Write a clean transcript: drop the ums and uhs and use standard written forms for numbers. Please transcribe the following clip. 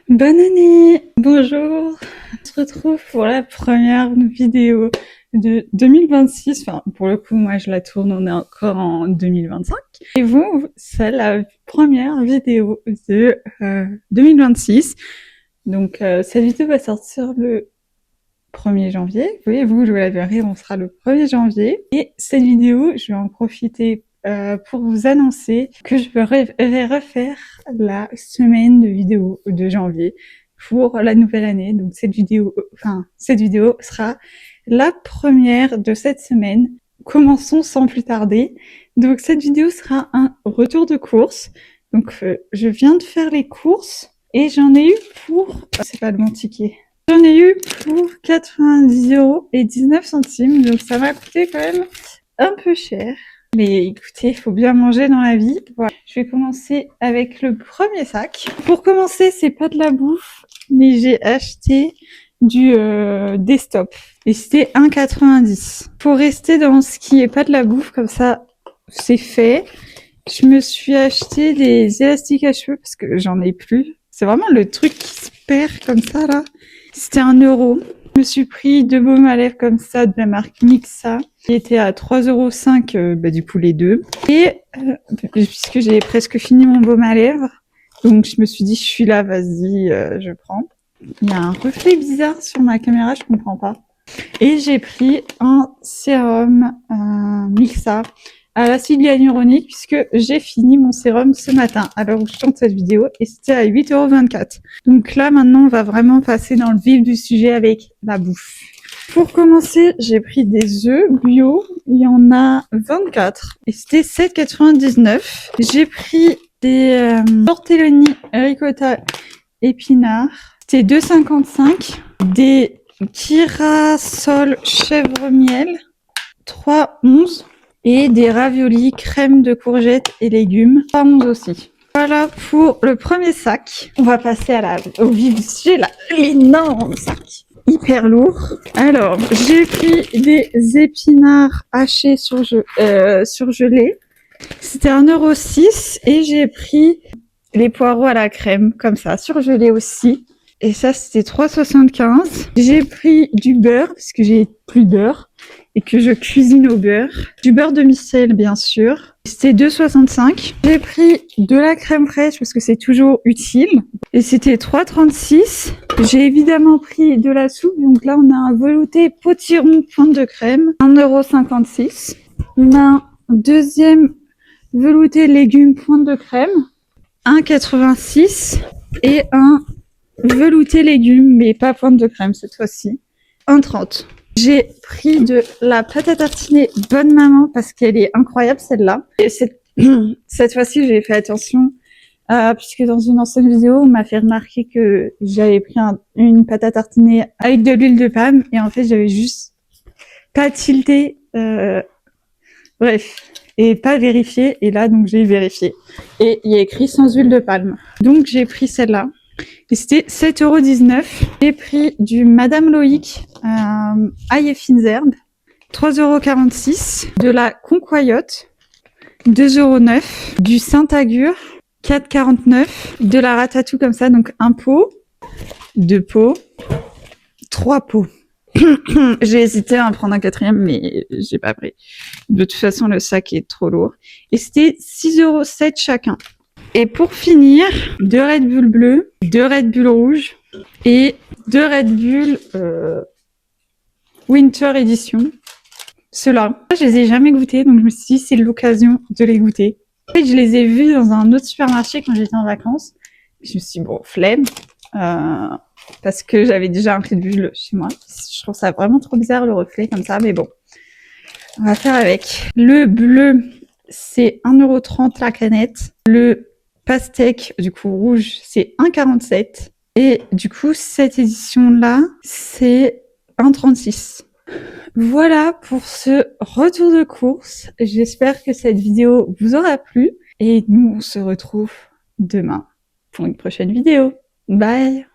Bonne année! Bonjour! On se retrouve pour la première vidéo de 2026. Enfin, pour le coup, moi, je la tourne, on est encore en 2025. Et vous, c'est la première vidéo de 2026. Donc, cette vidéo va sortir le 1er janvier. Vous, je la verrai, on sera le 1er janvier. Et cette vidéo, je vais en profiter pour vous annoncer que je vais refaire la semaine de vidéos de janvier pour la nouvelle année. Donc cette vidéo sera la première de cette semaine. Commençons sans plus tarder. Donc cette vidéo sera un retour de course. Donc je viens de faire les courses et j'en ai eu pour... c'est pas de mon ticket. J'en ai eu pour 90,19 €. Donc ça m'a coûté quand même un peu cher. Mais écoutez, il faut bien manger dans la vie. Voilà. Je vais commencer avec le premier sac. Pour commencer, c'est pas de la bouffe, mais j'ai acheté du desktop. Et c'était 1,90 €. Pour rester dans ce qui est pas de la bouffe, comme ça, c'est fait. Je me suis acheté des élastiques à cheveux parce que j'en ai plus. C'est vraiment le truc qui se perd comme ça, là. C'était 1 €. Je me suis pris 2 baumes à lèvres comme ça de la marque Mixa qui était à 3,5 €, du coup les deux. Et puisque j'ai presque fini mon baume à lèvres, donc je me suis dit je suis là, vas-y, je prends. Il y a un reflet bizarre sur ma caméra, je comprends pas. Et j'ai pris un sérum Mixa à l'acide hyaluronique puisque j'ai fini mon sérum ce matin à l'heure où je tourne cette vidéo et c'était à 8,24 €. Donc là maintenant on va vraiment passer dans le vif du sujet avec la bouffe. Pour commencer, j'ai pris des œufs bio, il y en a 24 et c'était 7,99 €. J'ai pris des tortellini ricotta épinards, c'était 2,55 €. Des girasol chèvre miel, 3,11 €. Et des raviolis crème de courgettes et légumes, 3,11 € aussi. Voilà pour le premier sac. On va passer au vif du sujet, là, l'énorme sac, hyper lourd. Alors, j'ai pris des épinards hachés surgelés. C'était 1,06 € et j'ai pris les poireaux à la crème, comme ça, surgelés aussi. Et ça, c'était 3,75 €. J'ai pris du beurre, parce que j'ai plus de beurre et que je cuisine au beurre. Du beurre demi-sel, bien sûr. C'était 2,65 €. J'ai pris de la crème fraîche, parce que c'est toujours utile. Et c'était 3,36 €. J'ai évidemment pris de la soupe. Donc là, on a un velouté potiron pointe de crème, 1,56 €. On a un deuxième velouté légumes pointe de crème, 1,86 €. Et un velouté légumes, mais pas pointe de crème cette fois-ci, 1,30 €. J'ai pris de la pâte à tartiner Bonne Maman parce qu'elle est incroyable celle-là. Et cette fois-ci, j'ai fait attention puisque dans une ancienne vidéo, on m'a fait remarquer que j'avais pris une pâte à tartiner avec de l'huile de palme et en fait, j'avais juste pas tilté, bref, et pas vérifié. Et là, donc, j'ai vérifié. Et il y a écrit sans huile de palme. Donc, j'ai pris celle-là. Et c'était 7,19 €. J'ai pris du Madame Loïc ail et fines herbes, 3,46 €. De la Concoyote, 2,09 €. Du Saint-Agur, 4,49 €. De la Ratatouille comme ça, donc un pot, 2 pots, 3 pots. J'ai hésité à en prendre un quatrième, mais j'ai pas pris. De toute façon, le sac est trop lourd. Et c'était 6,07 € chacun. Et pour finir, 2 Red Bull bleus, 2 Red Bull rouges et 2 Red Bull Winter Edition. Ceux-là, je les ai jamais goûtés, donc je me suis dit c'est l'occasion de les goûter. En fait, je les ai vus dans un autre supermarché quand j'étais en vacances. Je me suis dit bon, flemme, parce que j'avais déjà un Red Bull chez moi. Je trouve ça vraiment trop bizarre le reflet comme ça, mais bon, on va faire avec. Le bleu, c'est 1,30 € la canette. Le pastèque, du coup rouge, c'est 1,47 €. Et du coup, cette édition-là, c'est 1,36 €. Voilà pour ce retour de course. J'espère que cette vidéo vous aura plu. Et nous, on se retrouve demain pour une prochaine vidéo. Bye!